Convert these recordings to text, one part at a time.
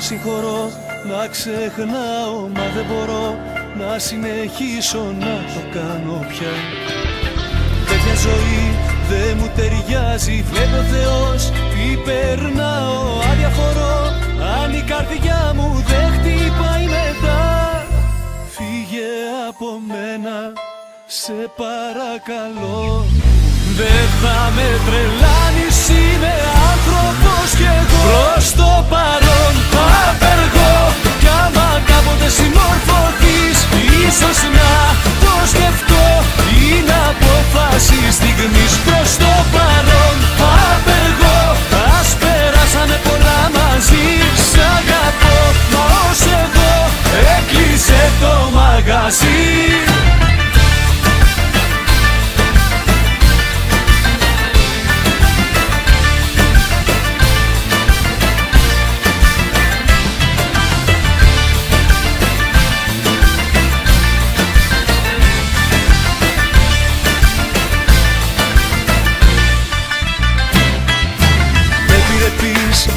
συγχωρώ, να ξεχνάω, μα δεν μπορώ να συνεχίσω να το κάνω πια. Τέτοια ζωή δεν μου ταιριάζει, βλέπει ο Θεός τι περνάω. Αδιαφορώ αν η καρδιά μου δεν χτυπάει μετά. Φύγε από μένα, σε παρακαλώ. Δεν θα με τρελάνεις, είμαι άνθρωπος κι εγώ. Προς το παρόν απεργώ, κι άμα κάποτε συμμορφωθείς, ίσως να το σκεφτώ. Είναι απόφαση στιγμής. Προς το παρόν απεργώ, ας περάσανε πολλά μαζί. Σ' αγαπώ, μα ως εγώ έκλεισε το μαγαζί.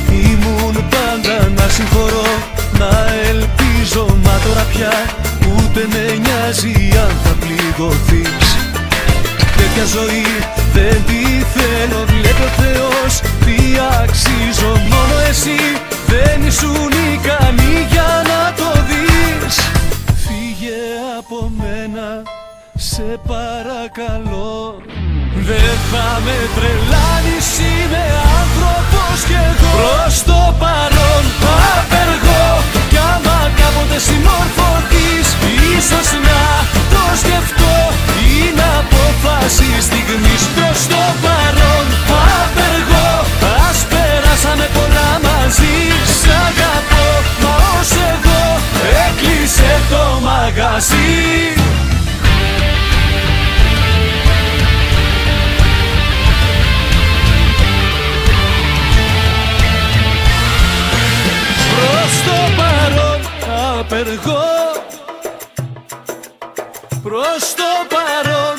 Ήμουν πάντα να συγχωρώ, να ελπίζω, μα τώρα πια ούτε με νοιάζει αν θα πληγωθείς. Τέτοια ζωή δεν τη θέλω, βλέπει ο Θεός τι αξίζω. Μόνο εσύ δεν ήσουν ικανή για να το δεις. Φύγε από μένα, σε παρακαλώ. Δεν θα με τρελάνεις, είμαι άνθρωπος κι εγώ. Προς το παρόν απεργώ, κι άμα κάποτε συμμορφωθείς, ίσως να το σκεφτώ. Είναι απόφαση στιγμής. Προς το παρόν απεργώ, ας περάσαμε πολλά μαζί. Σ' αγαπώ, μα ως εγώ έκλεισε το μαγαζί. Απεργώ, προς το παρόν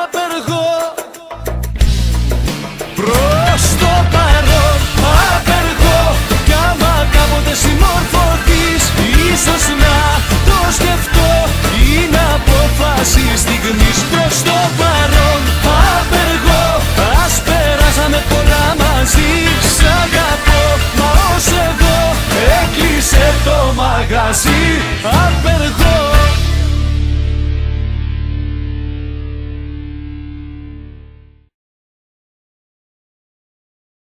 απεργώ. Προς το παρόν απεργώ, κι άμα κάποτε συμμορφωθείς, ίσως να το σκεφτώ. Είναι απόφαση στιγμής. Προς το παρόν απεργώ, ας περάσαμε πολλά μαζί. Σ' αγαπώ, μα ως εγώ έκλεισε το μαγαζί.